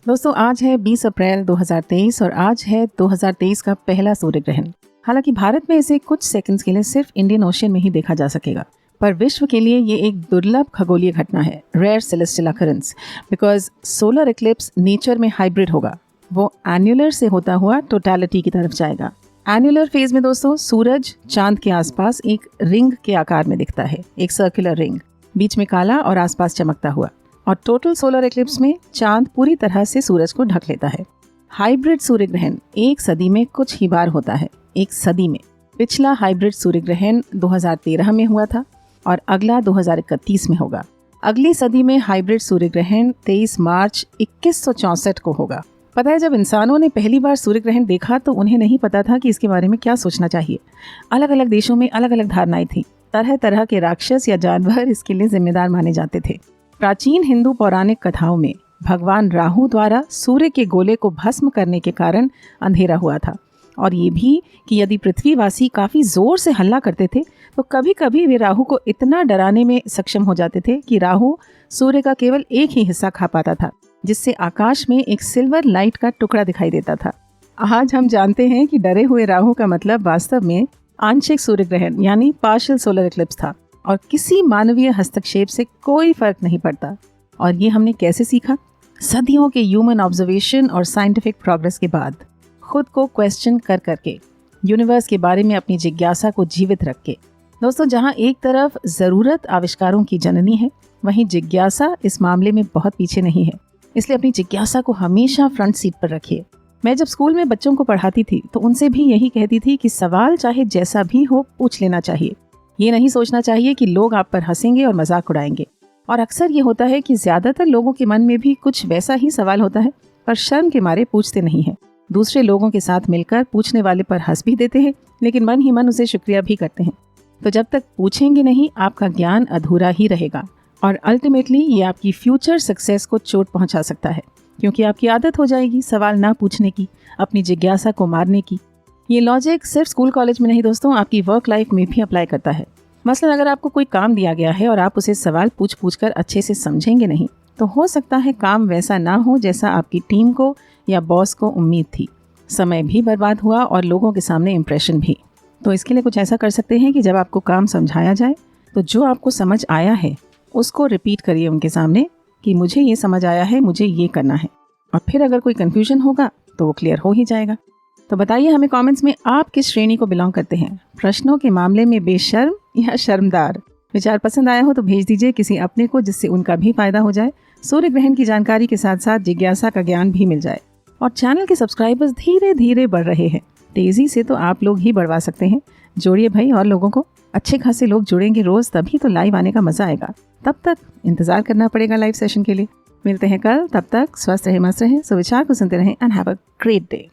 दोस्तों आज है 20 अप्रैल 2023 और आज है 2023 का पहला सूर्य ग्रहण। हालांकि भारत में इसे कुछ सेकंड्स के लिए सिर्फ इंडियन ओशन में ही देखा जा सकेगा, पर विश्व के लिए ये एक दुर्लभ खगोलीय घटना है, rare celestial occurrence, because solar eclipse nature में हाइब्रिड होगा। वो एन्युलर से होता हुआ टोटलिटी की तरफ जाएगा। एन्युलर फेज में दोस्तों सूरज चांद के आसपास एक रिंग के आकार में दिखता है, एक सर्कुलर रिंग, बीच में काला और आसपास चमकता हुआ। और टोटल सोलर इक्लिप्स में चांद पूरी तरह से सूरज को ढक लेता है। हाइब्रिड सूर्य ग्रहण एक सदी में कुछ ही बार होता है, एक सदी में। पिछला हाइब्रिड सूर्य ग्रहण 2013 में हुआ था और अगला 2031 में होगा। अगली सदी में हाइब्रिड सूर्य ग्रहण 23 मार्च 2164 को होगा। पता है, जब इंसानों ने पहली बार सूर्य ग्रहण देखा तो उन्हें नहीं पता था कि इसके बारे में क्या सोचना चाहिए। अलग अलग देशों में अलग अलग धारणाएं थी। तरह तरह के राक्षस या जानवर इसके लिए जिम्मेदार माने जाते थे। प्राचीन हिंदू पौराणिक कथाओं में भगवान राहु द्वारा सूर्य के गोले को भस्म करने के कारण अंधेरा हुआ था, और ये भी कि यदि पृथ्वीवासी काफ़ी जोर से हल्ला करते थे तो कभी कभी वे राहु को इतना डराने में सक्षम हो जाते थे कि राहु सूर्य का केवल एक ही हिस्सा खा पाता था, जिससे आकाश में एक सिल्वर लाइट का टुकड़ा दिखाई देता था। आज हम जानते हैं कि डरे हुए राहु का मतलब वास्तव में आंशिक सूर्य ग्रहण यानी पार्शियल सोलर इक्लिप्स था, और किसी मानवीय हस्तक्षेप से कोई फर्क नहीं पड़ता। और ये हमने कैसे सीखा? सदियों के ह्यूमन ऑब्जर्वेशन और साइंटिफिक प्रोग्रेस के बाद, खुद को क्वेश्चन कर करके, यूनिवर्स के बारे में अपनी जिज्ञासा को जीवित रख के। दोस्तों, जहाँ एक तरफ ज़रूरत आविष्कारों की जननी है, वहीं जिज्ञासा इस मामले में बहुत पीछे नहीं है। इसलिए अपनी जिज्ञासा को हमेशा फ्रंट सीट पर रखिए। मैं जब स्कूल में बच्चों को पढ़ाती थी तो उनसे भी यही कहती थी कि सवाल चाहे जैसा भी हो पूछ लेना चाहिए। ये नहीं सोचना चाहिए कि लोग आप पर हंसेंगे और मजाक उड़ाएंगे। और अक्सर ये होता है कि ज़्यादातर लोगों के मन में भी कुछ वैसा ही सवाल होता है, पर शर्म के मारे पूछते नहीं हैं। दूसरे लोगों के साथ मिलकर पूछने वाले पर हंस भी देते हैं, लेकिन मन ही मन उसे शुक्रिया भी करते हैं। तो जब तक पूछेंगे नहीं, आपका ज्ञान अधूरा ही रहेगा, और अल्टीमेटली ये आपकी फ्यूचर सक्सेस को चोट पहुंचा सकता है, क्योंकि आपकी आदत हो जाएगी सवाल ना पूछने की, अपनी जिज्ञासा को मारने की। ये लॉजिक सिर्फ स्कूल कॉलेज में नहीं दोस्तों, आपकी वर्क लाइफ में भी अप्लाई करता है। मसलन अगर आपको कोई काम दिया गया है और आप उसे सवाल पूछ पूछ कर अच्छे से समझेंगे नहीं, तो हो सकता है काम वैसा ना हो जैसा आपकी टीम को या बॉस को उम्मीद थी। समय भी बर्बाद हुआ और लोगों के सामने इम्प्रेशन भी। तो इसके लिए कुछ ऐसा कर सकते हैं कि जब आपको काम समझाया जाए तो जो आपको समझ आया है उसको रिपीट करिए उनके सामने कि मुझे ये समझ आया है, मुझे ये करना है। और फिर अगर कोई कन्फ्यूजन होगा तो वो क्लियर हो ही जाएगा। तो बताइए हमें कमेंट्स में आप किस श्रेणी को बिलोंग करते हैं, प्रश्नों के मामले में बेशर्म या शर्मदार। विचार पसंद आया हो तो भेज दीजिए किसी अपने को, जिससे उनका भी फायदा हो जाए, सूर्य ग्रहण की जानकारी के साथ साथ जिज्ञासा का ज्ञान भी मिल जाए। और चैनल के सब्सक्राइबर्स धीरे धीरे बढ़ रहे हैं, तेजी से तो आप लोग ही बढ़वा सकते हैं। जोड़िए भाई और लोगों को, अच्छे खासे लोग जुड़ेंगे रोज, तभी तो लाइव आने का मजा आएगा। तब तक इंतजार करना पड़ेगा लाइव सेशन के लिए। मिलते हैं कल, तब तक स्वस्थ रहे, मस्त रहें, सुविचार को सुनते रहें and have a great day.